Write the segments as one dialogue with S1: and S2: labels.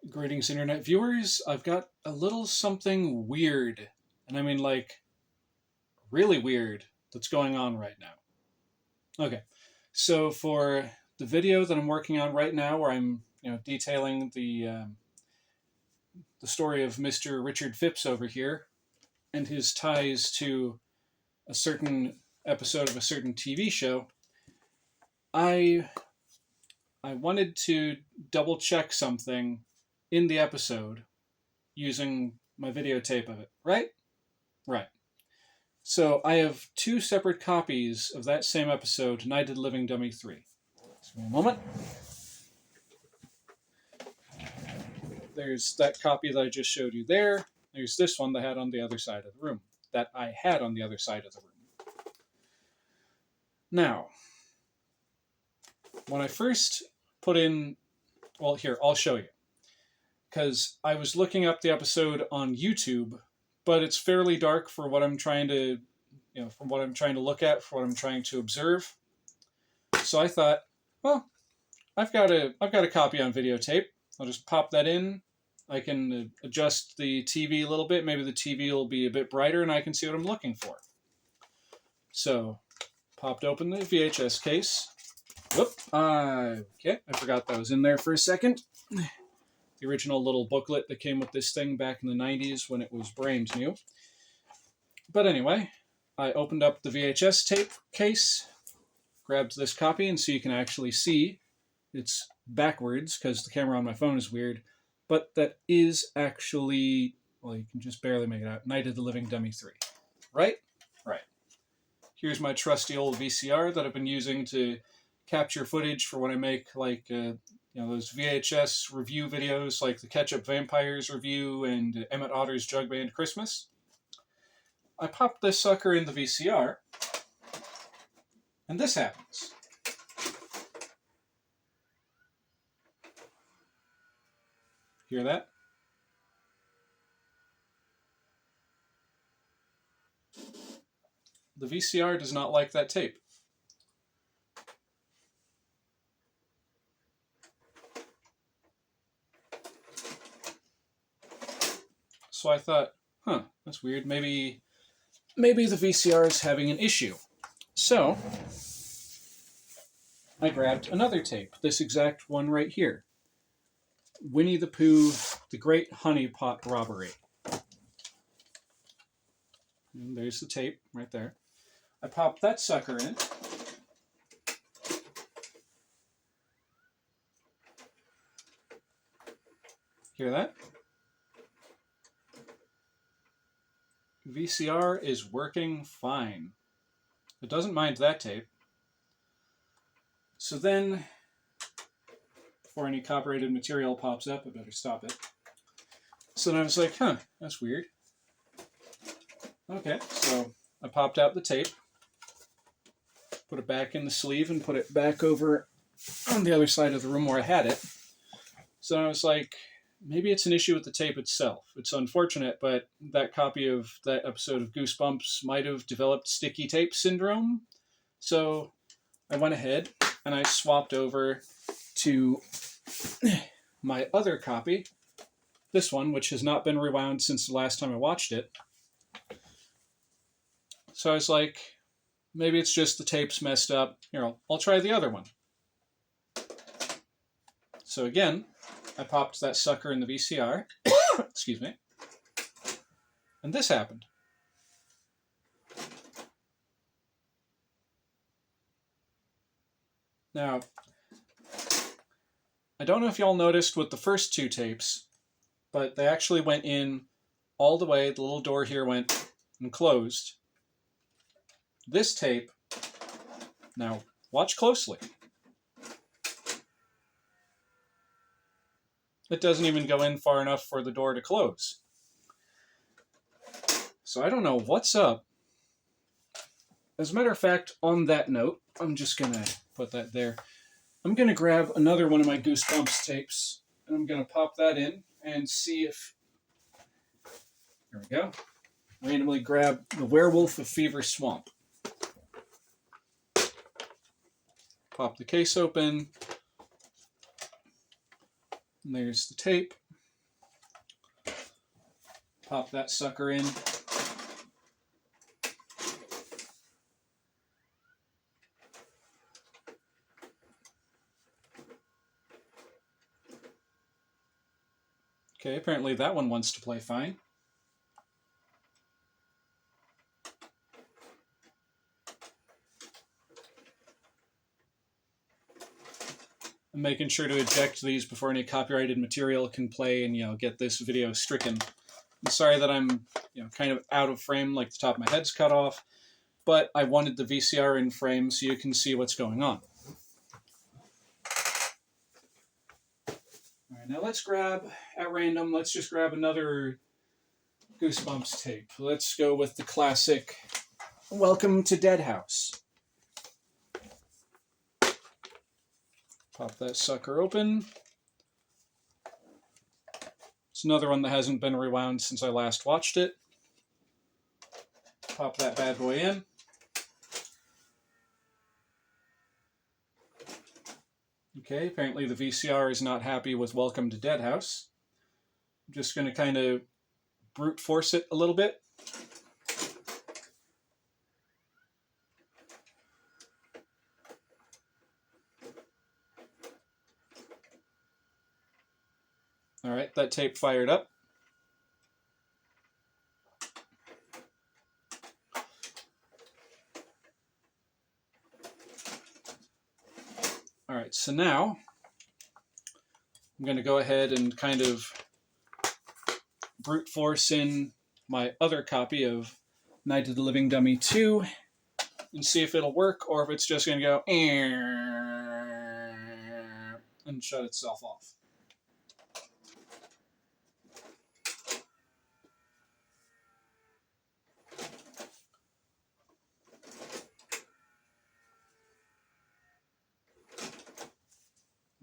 S1: Greetings, internet viewers. I've got a little something weird, and I mean like really weird, that's going on right now. Okay, so for the video that I'm working on right now, where I'm detailing the story of Mr. Richard Phipps over here and his ties to a certain episode of a certain TV show, I I wanted to double check something in the episode using my videotape of it. Right? Right. So I have two separate copies of that same episode, Night of the Living Dummy 3. Just give me a moment. There's that copy that I just showed you there. There's this one that I had on the other side of the room. Now, when I first put in... Well, here, I'll show you. Because I was looking up the episode on YouTube, but it's fairly dark for what I'm trying to... from what I'm trying to look at, for what I'm trying to observe. So I thought, well, I've got a copy on videotape. I'll just pop that in. I can adjust the TV a little bit. Maybe the TV will be a bit brighter and I can see what I'm looking for. So, popped open the VHS case. Whoop. Okay, I forgot that was in there for a second. The original little booklet that came with this thing back in the 90s when it was brand new. But anyway, I opened up the VHS tape case, grabbed this copy, and so you can actually see it's backwards because the camera on my phone is weird, but that is actually, well, you can just barely make it out, Night of the Living Dummy 3. Right? Right. Here's my trusty old VCR that I've been using to capture footage for when I make, like, those VHS review videos, like the Ketchup Vampires review and Emmett Otter's Jug Band Christmas. I popped this sucker in the VCR, and this happens. Hear that? The VCR does not like that tape. So I thought, that's weird. Maybe the VCR is having an issue. So I grabbed another tape, this exact one right here. Winnie the Pooh, The Great Honey Pot Robbery. And there's the tape right there. I popped that sucker in. Hear that? VCR is working fine. It doesn't mind that tape. So then, before any copyrighted material pops up, I better stop it. So then I was like, that's weird. Okay, so I popped out the tape, put it back in the sleeve, and put it back over on the other side of the room where I had it. So I was like, maybe it's an issue with the tape itself. It's unfortunate, but that copy of that episode of Goosebumps might have developed sticky tape syndrome. So I went ahead and I swapped over to my other copy, this one, which has not been rewound since the last time I watched it. So I was like, maybe it's just the tape's messed up. Here, I'll try the other one. So again, I popped that sucker in the VCR. Excuse me. And this happened. Now, I don't know if y'all noticed with the first two tapes, but they actually went in all the way. The little door here went and closed. This tape, now watch closely. It doesn't even go in far enough for the door to close. So I don't know what's up. As a matter of fact, on that note, I'm just going to put that there. I'm going to grab another one of my Goosebumps tapes, and I'm going to pop that in and see if... Here we go. Randomly grab The Werewolf of Fever Swamp. Pop the case open. And there's the tape. Pop that sucker in. Okay, apparently that one wants to play fine. I'm making sure to eject these before any copyrighted material can play and, get this video stricken. I'm sorry that I'm, kind of out of frame, like the top of my head's cut off, but I wanted the VCR in frame so you can see what's going on. All right, now let's grab, at random, let's just grab another Goosebumps tape. Let's go with the classic Welcome to Dead House. Pop that sucker open. It's another one that hasn't been rewound since I last watched it. Pop that bad boy in. Okay, apparently the VCR is not happy with Welcome to Dead House. I'm just going to kind of brute force it a little bit. All right, that tape fired up. All right, so now I'm going to go ahead and kind of brute force in my other copy of Night of the Living Dummy 2 and see if it'll work or if it's just going to go and shut itself off.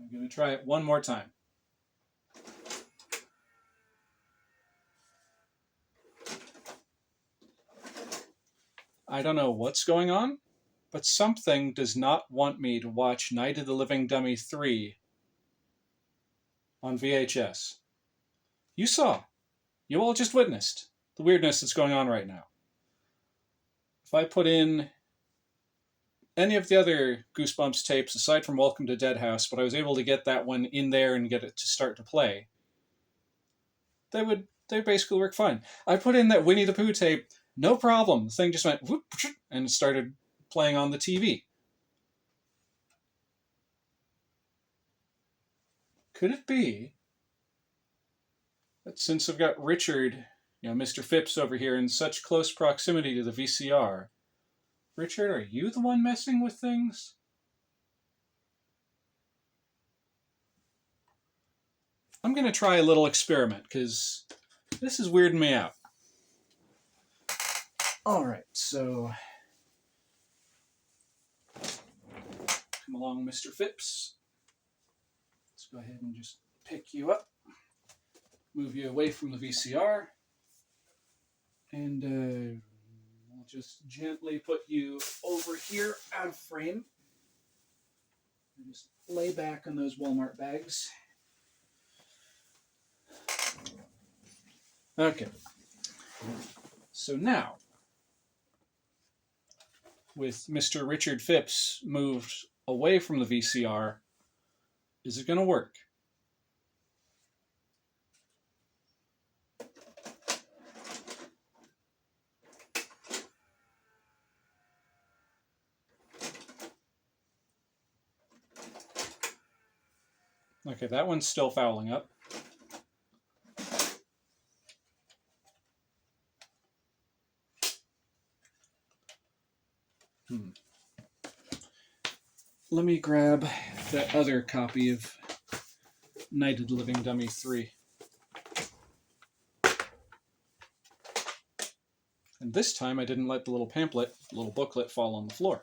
S1: I'm going to try it one more time. I don't know what's going on, but something does not want me to watch Night of the Living Dummy 3 on VHS. You saw. You all just witnessed the weirdness that's going on right now. If I put in any of the other Goosebumps tapes, aside from Welcome to Dead House, but I was able to get that one in there and get it to start to play, they basically work fine. I put in that Winnie the Pooh tape, no problem. The thing just went whoop, and started playing on the TV. Could it be that since I've got Richard, Mr. Phipps over here in such close proximity to the VCR, Richard, are you the one messing with things? I'm going to try a little experiment, because this is weirding me out. All right, so come along, Mr. Phipps. Let's go ahead and just pick you up, move you away from the VCR, and I'll just gently put you over here out of frame. And just lay back on those Walmart bags. Okay. So now, with Mr. Richard Phipps moved away from the VCR, is it going to work? Okay, that one's still fouling up. Let me grab that other copy of Night of the Living Dummy 3. And this time I didn't let the little pamphlet, the little booklet, fall on the floor.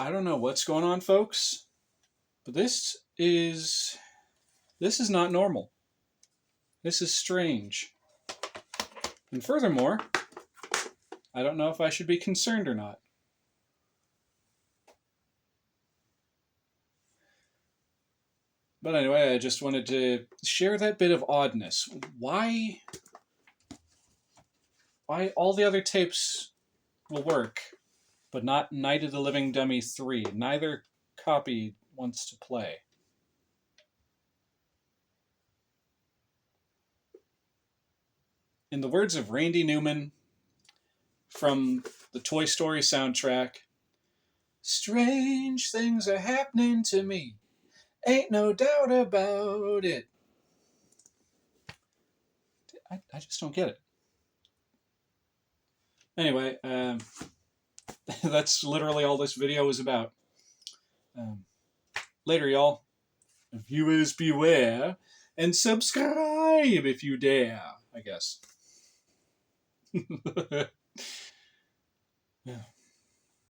S1: I don't know what's going on, folks, but this is not normal. This is strange. And furthermore, I don't know if I should be concerned or not. But anyway, I just wanted to share that bit of oddness. Why all the other tapes will work, but not Night of the Living Dummy 3. Neither copy wants to play. In the words of Randy Newman from the Toy Story soundtrack, strange things are happening to me. Ain't no doubt about it. I just don't get it. Anyway, that's literally all this video is about. Later, y'all. Viewers beware, and subscribe if you dare, I guess. Yeah.